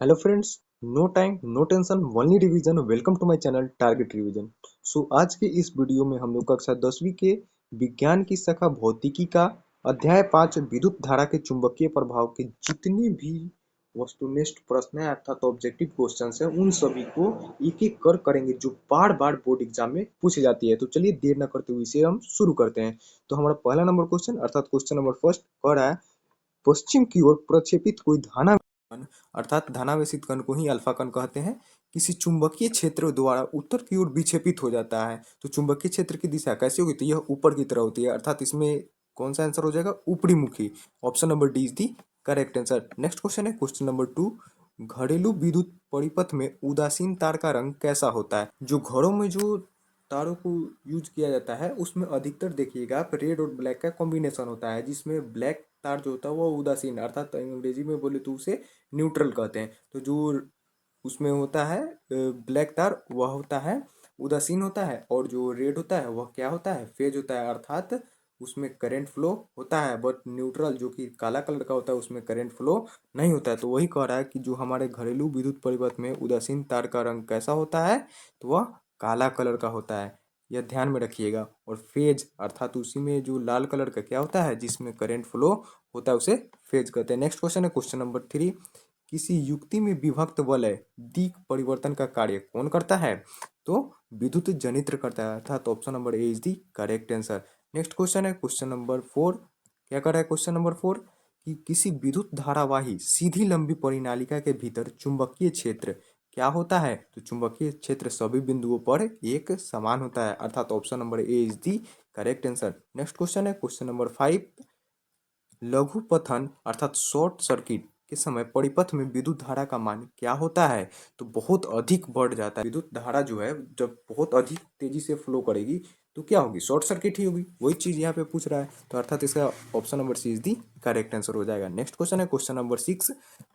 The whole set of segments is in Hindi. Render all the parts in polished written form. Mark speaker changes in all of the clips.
Speaker 1: Hello friends, no time no tension only revision. Welcome to my channel target revision. So आज के इस वीडियो में हम लोग कक्षा 10वीं के विज्ञान की शाखा भौतिकी का अध्याय 5 विद्युत धारा के चुंबकीय प्रभाव के जितने भी वस्तुनिष्ठ प्रश्न है अर्थात ऑब्जेक्टिव क्वेश्चंस है उन सभी को एक एक कर करेंगे जो बार बार बोर्ड एग्जाम में पूछी जाती है। तो चलिए देर न करते हुए इसे हम शुरू करते हैं। तो हमारा पहला नंबर क्वेश्चन अर्थात क्वेश्चन नंबर फर्स्ट कह रहा है, पश्चिम की ओर प्रक्षेपित कोई धाना कण अर्थात धनावेशित कण को ही अल्फा कण कहते हैं, किसी चुंबकीय क्षेत्र द्वारा उत्तर की ओर विक्षेपित हो जाता है। तो चुंबकीय क्षेत्र की दिशा कैसी होगी? तो यह ऊपर की तरह होती है, अर्थात इसमें कौन सा आंसर हो जाएगा? ऊपरी मुखी। Option number D is the correct answer. Next question है क्वेश्चन नंबर 2, घरेलू विद्युत परिपथ में उदासीन तार का रंग कैसा होता है? जो घरों में जो तारों को यूज किया जाता है उसमें अधिकतर देखिएगा आप रेड और ब्लैक का कॉम्बिनेशन होता है, जिसमें ब्लैक तार जो होता है वो उदासीन अर्थात अंग्रेजी में बोले तो उसे न्यूट्रल कहते हैं। तो जो उसमें होता है ब्लैक तार वह होता है उदासीन होता है, और जो रेड होता है वह क्या होता है? फेज होता है, अर्थात उसमें करंट फ्लो होता है। बट न्यूट्रल जो कि काला कलर का होता है उसमें करंट फ्लो नहीं होता है। तो वही कह रहा है कि जो हमारे घरेलू विद्युत परिपथ में उदासीन तार का रंग कैसा होता है? तो वह काला कलर का होता है, यह ध्यान में रखिएगा। और फेज अर्थात उसी में जो लाल कलर का क्या होता है जिसमें करंट फ्लो होता है उसे फेज कहते हैं। नेक्स्ट क्वेश्चन है क्वेश्चन नंबर 3, किसी युक्ति में विभक्त वलय दिक परिवर्तन का कार्य कौन करता है? तो विद्युत जनित्र करता है, अर्थात option number A is the correct answer. Next question है क्वेश्चन नंबर 4, क्या कर रहा है क्वेश्चन नंबर 4 कि किसी विद्युत धारावाही सीधी लंबी परिनालिका के भीतर चुंबकीय क्षेत्र क्या होता है? तो चुंबकीय क्षेत्र सभी बिंदुओं पर एक समान होता है, अर्थात option number A is the correct answer. Next question है क्वेश्चन नंबर 5, लघुपथन अर्थात शॉर्ट सर्किट के समय परिपथ में विद्युत धारा का मान क्या होता है? तो बहुत अधिक बढ़ जाता है। विद्युत धारा जो है जब बहुत अधिक तेजी से फ्लो करेगी तो क्या होगी? शॉर्ट सर्किट ही होगी। वही चीज यहाँ पे पूछ रहा है, तो अर्थात इसका option number C is the correct answer हो जाएगा। नेक्स्ट क्वेश्चन है क्वेश्चन नंबर 6,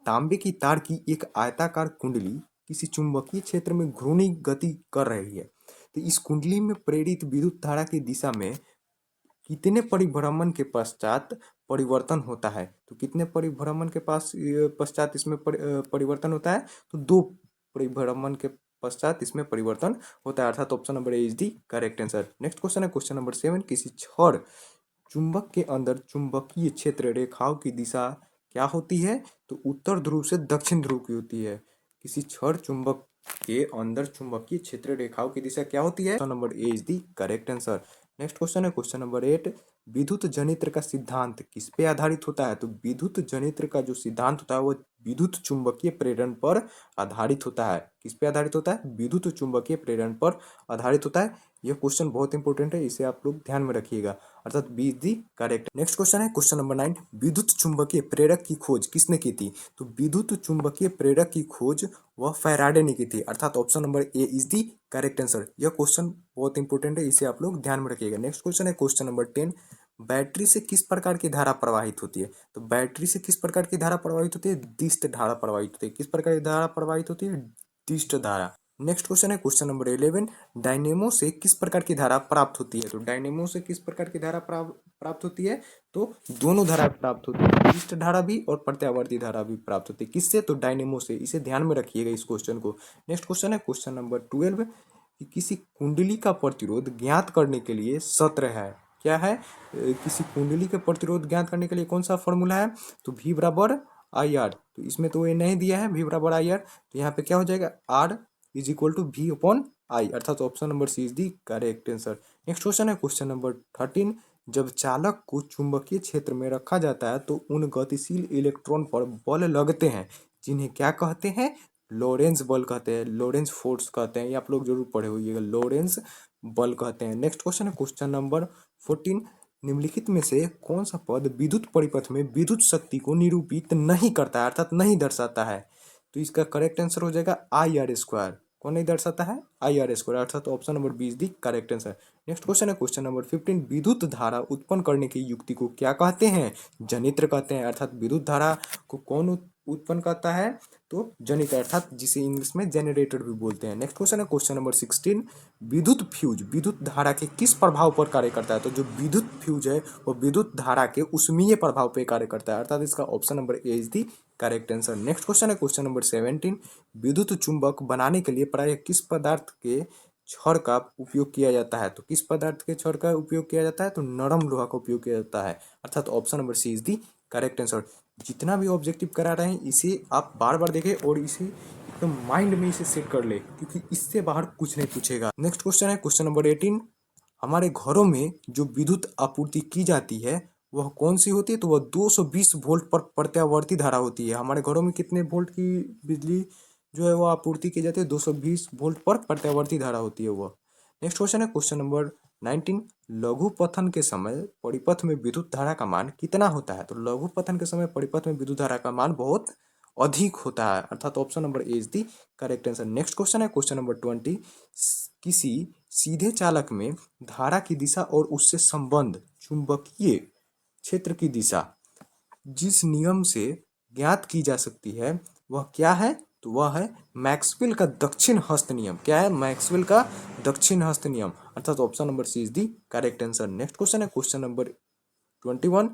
Speaker 1: तांबे की तार की एक आयताकार कुंडली किसी चुंबकीय क्षेत्र में घूर्णी गति कर रही है, तो इस कुंडली में प्रेरित विद्युत धारा की दिशा में कितने परिभ्रमण के पश्चात परिवर्तन होता है? तो कितने परिभ्रमण के पश्चात इसमें परिवर्तन होता है? तो 2 परिभ्रमण के पश्चात इसमें परिवर्तन होता है, अर्थात option number A is the correct answer. Next question है क्वेश्चन नंबर 7, किसी छड़ चुंबक के अंदर चुंबकीय क्षेत्र रेखाओं की दिशा क्या होती है? तो उत्तर ध्रुव से दक्षिण ध्रुव की होती है। किसी छड़ चुंबक के अंदर चुंबकीय क्षेत्र रेखाओं की दिशा क्या होती है? Option number A is the correct answer. Next question है क्वेश्चन नंबर 8, विद्युत जनित्र का सिद्धांत किस पे आधारित होता है? तो विद्युत जनित्र का जो सिद्धांत होता है वो विद्युत चुंबकीय प्रेरण पर आधारित होता है। किस पे आधारित होता है? विद्युत चुंबकीय प्रेरण पर आधारित होता है। यह क्वेश्चन बहुत इंपॉर्टेंट है, इसे आप लोग ध्यान में रखिएगा, अर्थात B is the correct. Next question है क्वेश्चन नंबर 9, विद्युत चुंबकीय प्रेरक की खोज किसने की थी? तो विद्युत चुंबकीय प्रेरक की खोज वह फैराडे ने की थी, अर्थात option number A is the correct answer. यह क्वेश्चन बहुत इंपॉर्टेंट है, इसे आप लोग ध्यान में रखिएगा। नेक्स्ट क्वेश्चन है क्वेश्चन नंबर 10, बैटरी से किस प्रकार की धारा प्रवाहित होती है? तो बैटरी से किस प्रकार की धारा प्रवाहित होती है? दिष्ट धारा प्रवाहित होती है। किस प्रकार की धारा प्रवाहित होती है? दिष्ट धारा। नेक्स्ट क्वेश्चन है क्वेश्चन नंबर 11, डायनेमो से किस प्रकार की धारा प्राप्त होती है? तो डायनेमो से किस प्रकार की धारा प्राप्त होती है? तो दोनों धारा प्राप्त होती है, दिष्ट धारा भी और प्रत्यावर्ती धारा भी प्राप्त होती है। किससे? तो डायनेमो से। इसे ध्यान में रखिएगा इस क्वेश्चन को। नेक्स्ट क्वेश्चन है क्वेश्चन नंबर 12, कि किसी कुंडली का प्रतिरोध ज्ञात करने के लिए सूत्र है, क्या है? किसी कुंडली के प्रतिरोध ज्ञात करने के लिए कौन सा फॉर्मूला है? तो V बराबर आई आर। तो इसमें तो ये नहीं दिया है V बराबर आई आर, तो यहाँ पे क्या हो जाएगा? R is equal to V upon I, अर्थात option number C is the correct answer. Next question है क्वेश्चन नंबर 13, जब चालक को चुंबकीय क्षेत्र में रखा जाता है तो उन गतिशील इलेक्ट्रॉन पर बल लगते हैं जिन्हें क्या कहते हैं? लोरेंज बल कहते हैं, लोरेंज फोर्स कहते हैं। ये आप लोग जरूर पढ़े होइएगा, लोरेंज बल कहते हैं। नेक्स्ट क्वेश्चन है क्वेश्चन नंबर 14, निम्नलिखित में से कौन सा पद विद्युत परिपथ में विद्युत शक्ति को निरूपित नहीं करता है, अर्थात नहीं दर्शाता है? तो इसका करेक्ट आंसर हो जाएगा आई आर स्क्वायर। कौन नहीं दर्शाता है? आई आर स्क्वायर, अर्थात option number B is the correct answer. Next question है क्वेश्चन नंबर 15, विद्युत धारा उत्पन्न करने की युक्ति को क्या कहते हैं? जनित्र कहते हैं, अर्थात विद्युत धारा को कौन उत्पन्न करता है? तो जनित्र, अर्थात जिसे इंग्लिश में जनरेटर भी बोलते हैं। नेक्स्ट क्वेश्चन है क्वेश्चन नंबर 16, विद्युत फ्यूज विद्युत धारा के किस प्रभाव पर कार्य करता है? तो जो विद्युत फ्यूज है वो विद्युत धारा के उष्मीय प्रभाव पर कार्य करता है, अर्थात इसका option number A is the correct answer. Next question है क्वेश्चन नंबर 17। विद्युत चुंबक बनाने के लिए प्रायः किस पदार्थ के छड़ का उपयोग किया जाता है? तो किस पदार्थ के छड़ का उपयोग किया जाता है? तो नरम लोहा का उपयोग किया जाता है, अर्थात option number C is the correct answer. जितना भी ऑब्जेक्टिव करा रहे हैं इसे आप बार बार देखें और इसे एकदम माइंड में इसे सेट कर ले, क्योंकि इससे बाहर कुछ नहीं पूछेगा। नेक्स्ट क्वेश्चन है क्वेश्चन नंबर 18। हमारे घरों में जो विद्युत आपूर्ति की जाती है वह कौन सी होती है? तो वह 220 वोल्ट पर प्रत्यावर्ती धारा होती है। हमारे घरों में कितने वोल्ट की बिजली जो है वो आपूर्ति की जाती है? 220 वोल्ट पर प्रत्यावर्ती धारा होती है वह। नेक्स्ट क्वेश्चन है क्वेश्चन नंबर 19। लघु पथन के समय परिपथ में विद्युत धारा का मान कितना होता है? तो लघु पथन के समय परिपथ में विद्युत धारा का मान बहुत अधिक होता है, अर्थात option number A is the correct answer. Next question है क्वेश्चन नंबर 20। किसी सीधे चालक में धारा की दिशा और उससे संबंध चुंबकीय क्षेत्र की दिशा जिस नियम से ज्ञात की जा सकती है वह क्या है? तो वह है मैक्सवेल का दक्षिण हस्त नियम। क्या है? मैक्सवेल का दक्षिण हस्त नियम, अर्थात option number C is the correct answer. Next question है क्वेश्चन नंबर 21।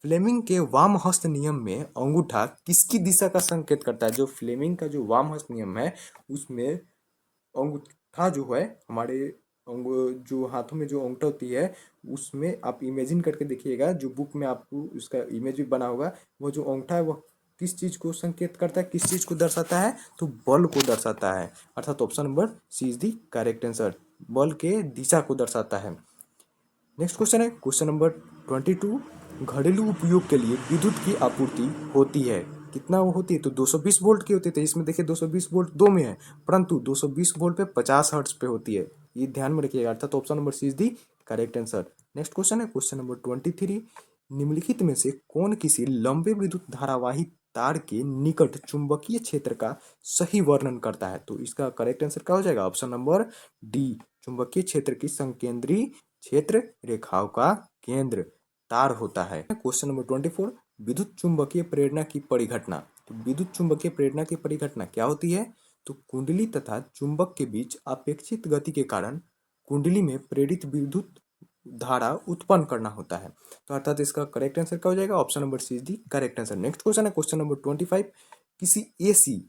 Speaker 1: फ्लेमिंग के वाम हस्त नियम में अंगूठा किसकी दिशा का संकेत करता है? जो फ्लेमिंग का जो वाम हस्त नियम है उसमें अंगूठा जो है हमारे जो हाथों में जो अंगूठा होती है उसमें आप इमेजिन करके देखिएगा, जो बुक में आपको उसका इमेज भी बना होगा, वो जो अंगूठा है वह किस चीज को संकेत करता है, किस चीज को दर्शाता है? तो बल को दर्शाता है, अर्थात option number C is the correct answer. बल के दिशा को दर्शाता है। नेक्स्ट क्वेश्चन है क्वेश्चन नंबर 22। घरेलू उपयोग के लिए विद्युत की आपूर्ति होती है, कितना वो होती है? तो 220 वोल्ट की होती है। तो इसमें देखिए 220 वोल्ट दो में है, परंतु 220 वोल्ट पे 50 हर्ट्ज पे होती है, ये ध्यान में रखिएगा, अर्थात option number C is the correct answer. Next question है क्वेश्चन नंबर 23। निम्नलिखित में से कौन किसी लंबे विद्युत धारावाही तार के निकट चुंबकीय क्षेत्र का सही वर्णन करता है? तो इसका करेक्ट आंसर क्या हो जाएगा? ऑप्शन नंबर डी, चुंबकीय क्षेत्र की संकेंद्रीय क्षेत्र रेखाओं का केंद्र तार होता है। Question number 24। विद्युत चुंबकीय प्रेरणा की परिघटना। तो विद्युत चुंबकीय प्रेरणा की परिघटना क्या होती है? तो कुंडली तथा चुंबक के बीच अपेक्षित गति के कारण कुंडली में प्रेरित विद्युत धारा उत्पन्न करना होता है। तो अर्थात इसका करेक्ट आंसर क्या हो जाएगा? Option number C is the correct answer. Next question है क्वेश्चन नंबर 25। किसी एसी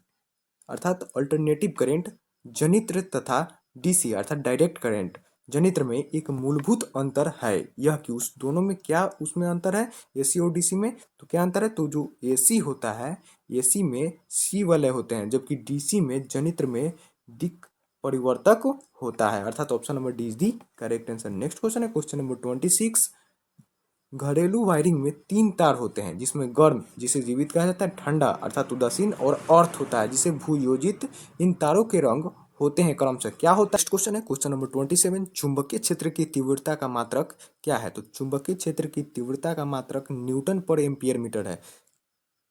Speaker 1: अर्थात अल्टरनेटिव करंट जनित्र तथा डीसी अर्थात डायरेक्ट करंट जनित्र में एक मूलभूत अंतर है, यह कि उस दोनों में क्या उसमें अंतर है? एसी और डीसी में तो क्या अंतर है? तो जो एसी होता है एसी में सी वाले होते हैं, जबकि डीसी में जनित्र में दिक् परिवर्तक होता है, अर्थात option number D is the correct answer. Next question है क्वेश्चन नंबर 26। घरेलू वायरिंग में 3 तार होते हैं, जिसमें गर्म जिसे जीवित कहा जाता है, ठंडा अर्थात उदासीन और अर्थ होता है जिसे भूयोजित। इन तारों के रंग होते हैं क्रमशः क्या होता है? नेक्स्ट क्वेश्चन है क्वेश्चन नंबर 27। चुंबकीय क्षेत्र की तीव्रता का मात्रक क्या है? तो चुंबकीय क्षेत्र की तीव्रता का मात्रक न्यूटन पर एम्पियर मीटर है,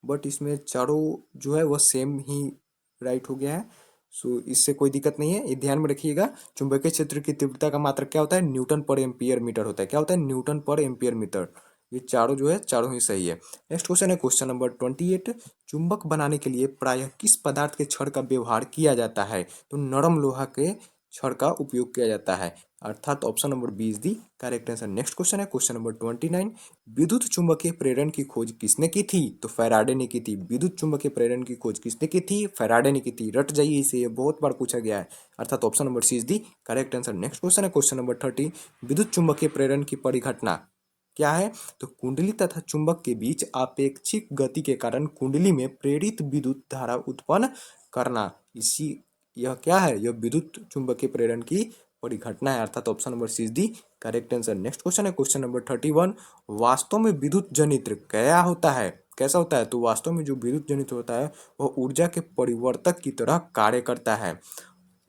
Speaker 1: बट इसमें चारों जो है वह सेम ही राइट हो गया है, सो इससे कोई दिक्कत नहीं है, ये ध्यान में रखिएगा। चुंबकीय क्षेत्र की तीव्रता का मात्रक क्या होता है? न्यूटन पर एम्पियर मीटर होता है। क्या होता है? न्यूटन पर एम्पियर मीटर। ये चारों जो है चारों ही सही है। नेक्स्ट क्वेश्चन है क्वेश्चन नंबर 28। चुंबक बनाने के लिए प्रायः किस पदार्थ के छड़ का व्यवहार किया जाता है? तो नरम लोहा के छड़ का उपयोग किया जाता है, अर्थात option number B is the correct answer. Next question है क्वेश्चन नंबर 29। विद्युत चुंबकीय प्रेरण की खोज किसने की थी? तो फैराडे ने की थी। विद्युत चुंबकीय प्रेरण की खोज किसने की थी? फैराडे ने की थी। रट जाइए इसे, ये बहुत बार पूछा गया है, अर्थात option number C is the correct answer. Next question है क्वेश्चन नंबर 30। विद्युत चुंबकीय प्रेरण की परिघटना क्या है? तो कुंडली तथा चुंबक के बीच आपेक्षिक गति के कारण कुंडली में प्रेरित विद्युत धारा उत्पन्न करना, इसी यह क्या है? यह विद्युत चुंबकीय प्रेरण की परिघटना है, अर्थात option number C is the correct answer. Next question है क्वेश्चन नंबर 31। वास्तव में विद्युत जनित्र क्या होता है? कैसा होता है? तो वास्तव में जो विद्युत जनित्र होता है वह ऊर्जा के परिवर्तक की तरह कार्य करता है।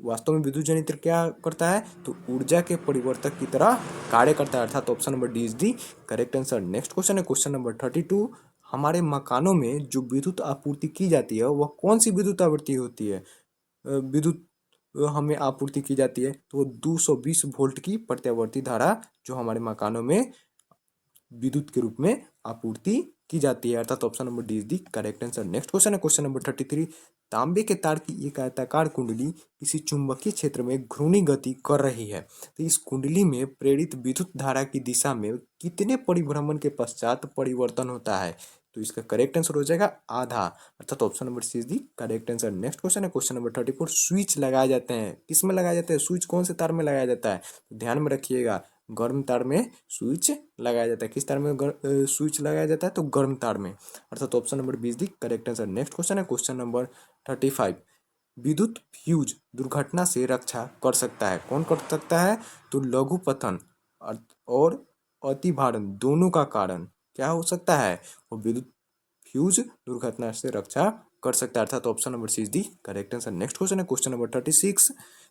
Speaker 1: वास्तव में विद्युत जनित्र क्या करता है? तो ऊर्जा के परिवर्तक की तरह कार्य करता है, अर्थात option number D is the correct answer. Next question है क्वेश्चन नंबर 32। हमारे मकानों में जो विद्युत आपूर्ति की जाती है वह कौन सी विद्युत आपूर्ति होती है? विद्युत हमें आपूर्ति की जाती है तो वो 220 वोल्ट की प्रत्यावर्ती धारा जो हमारे मकानों में विद्युत के रूप में आपूर्ति की जाती है, अर्थात option number D is the correct answer. Next question है क्वेश्चन नंबर 33। तांबे के तार की एक आयताकार कुंडली किसी चुंबकीय क्षेत्र में घूर्णी गति कर रही है, तो इस कुंडली में प्रेरित विद्युत धारा की दिशा में कितने परिभ्रमण के पश्चात परिवर्तन होता है? तो इसका करेक्ट आंसर हो जाएगा आधा, अर्थात option number C is the correct answer. Next question है क्वेश्चन नंबर 34। स्विच लगाए जाते हैं, किस में लगाए जाते हैं, स्विच कौन से तार में लगाया जाता है, तो ध्यान में रखिएगा गर्म तार में स्विच लगाया जाता है। किस तार में स्विच लगाया जाता है, तो गर्म तार में, अर्थात option number B is the correct answer. Next question है क्वेश्चन नंबर 35। विद्युत फ्यूज दुर्घटना से रक्षा कर सकता है, कौन कर सकता है, तो लघु पतन और अति भारण दोनों का कारण क्या हो सकता है, वो विद्युत फ्यूज दुर्घटना से रक्षा कर सकता है, अर्थात option number C is the correct answer. Next question है क्वेश्चन नंबर 36।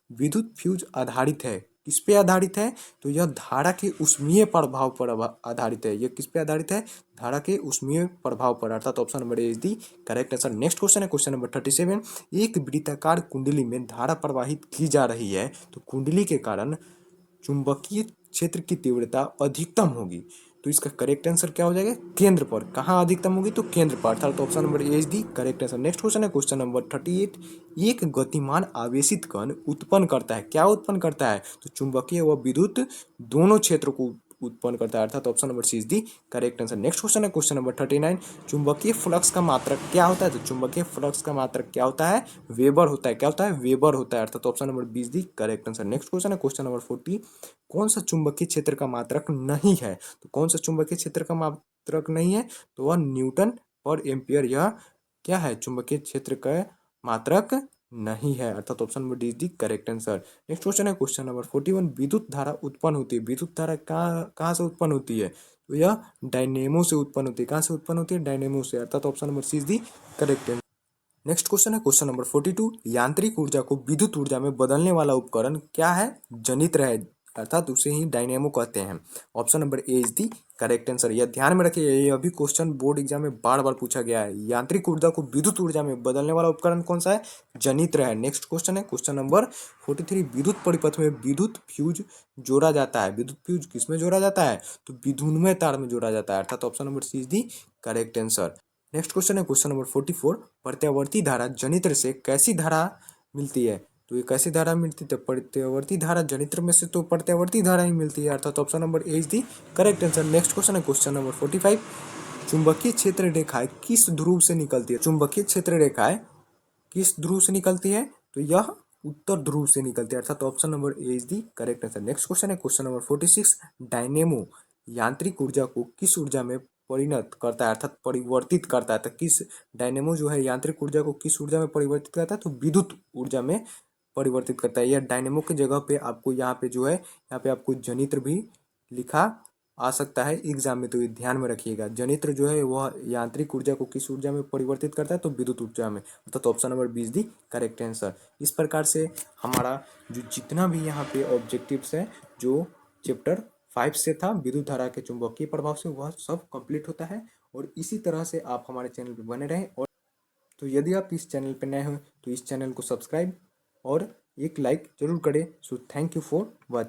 Speaker 1: विद्युत फ्यूज आधारित है, किस पे आधारित है, तो यह धारा के उष्मीय प्रभाव पर आधारित है। यह किस पे आधारित है, धारा के उष्मीय प्रभाव पर, अर्थात option number A is the correct answer. Next question है क्वेश्चन नंबर 37। एक वृत्ताकार कुंडली में धारा प्रवाहित की जा रही है, तो कुंडली के कारण चुंबकीय क्षेत्र की तीव्रता अधिकतम होगी, तो इसका करेक्ट आंसर क्या हो जाएगा, केंद्र पर। कहाँ अधिकतम होगी, तो केंद्र पर, अर्थात option number A is the correct answer. Next question है क्वेश्चन नंबर 38। एक गतिमान आवेशित कण उत्पन्न करता है, क्या उत्पन्न करता है, तो चुंबकीय व विद्युत दोनों क्षेत्रों को उत्पन्न करता है, अर्थात option number C is the correct answer. Next question है क्वेश्चन नंबर 39। चुंबकीय फ्लक्स का मात्रक क्या होता है, तो चुंबकीय फ्लक्स का मात्रक क्या होता है, वेबर होता है, क्या होता है, वेबर होता है, अर्थात option number B is the correct answer. Next question है क्वेश्चन नंबर 40। कौन सा चुंबकीय क्षेत्र का मात्रक नहीं है, तो कौन सा चुंबकीय क्षेत्र का मात्रक नहीं है, तो वह न्यूटन पर एम्पियर, यह क्या है, चुंबकीय क्षेत्र का मात्रक नहीं है, अर्थात option number D is the correct answer. Next question है क्वेश्चन नंबर 41। विद्युत धारा उत्पन्न होती है, विद्युत धारा कहाँ से उत्पन्न होती है, तो यह डायनेमो से उत्पन्न होती है, कहाँ से उत्पन्न होती है, डायनेमो से, अर्थात option number C is the correct answer. Next question है क्वेश्चन नंबर 42। यांत्रिक ऊर्जा को विद्युत ऊर्जा में बदलने वाला उपकरण क्या है, जनित्र है, अर्थात उसे ही डायनेमो कहते हैं, option number A is the correct answer. यह ध्यान में रखिए, ये अभी क्वेश्चन बोर्ड एग्जाम में बार बार पूछा गया है। यांत्रिक ऊर्जा को विद्युत ऊर्जा में बदलने वाला उपकरण कौन सा है, जनित्र है। नेक्स्ट क्वेश्चन है क्वेश्चन नंबर 43। विद्युत परिपथ में विद्युत फ्यूज जोड़ा जाता है, विद्युत फ्यूज किसमें जोड़ा जाता है, तो विद्युन्मय तार में जोड़ा जाता है, अर्थात option number C is the correct answer. Next question है क्वेश्चन नंबर 44। प्रत्यावर्ती धारा जनित्र से कैसी धारा मिलती है, तो ये कैसी धारा मिलती है, तो प्रत्यावर्ती धारा जनित्र में से तो प्रत्यावर्ती धारा ही मिलती है, अर्थात option number A is the correct answer. Next question है क्वेश्चन नंबर 45। चुंबकीय क्षेत्र रेखाएं किस ध्रुव से निकलती है, चुंबकीय क्षेत्र रेखाएं किस ध्रुव से निकलती है, तो यह उत्तर ध्रुव से निकलती है, अर्थात option number A is the correct answer. Next question है क्वेश्चन नंबर 46। डायनेमो यांत्रिक ऊर्जा को किस ऊर्जा में परिणत करता है, अर्थात परिवर्तित करता है, तो किस, डायनेमो जो है यांत्रिक ऊर्जा को किस ऊर्जा में परिवर्तित करता है, तो विद्युत ऊर्जा में परिवर्तित करता है। यह डायनेमो की जगह पे आपको यहाँ पे जो है, यहाँ पे आपको जनित्र भी लिखा आ सकता है एग्जाम में, तो ये ध्यान में रखिएगा। जनित्र जो है वह यांत्रिक ऊर्जा को किस ऊर्जा में परिवर्तित करता है, तो विद्युत ऊर्जा में, अर्थात option number B is the correct answer. इस प्रकार से हमारा जो जितना भी यहाँ पे ऑब्जेक्टिव्स है, जो चैप्टर 5 से था विद्युत धारा के चुंबकीय प्रभाव से, वह सब कंप्लीट होता है। और इसी तरह से आप हमारे चैनल पर बने रहें। और तो यदि आप इस चैनल पर नए हो तो इस चैनल को सब्सक्राइब और एक लाइक जरूर करें। So thank you for watching.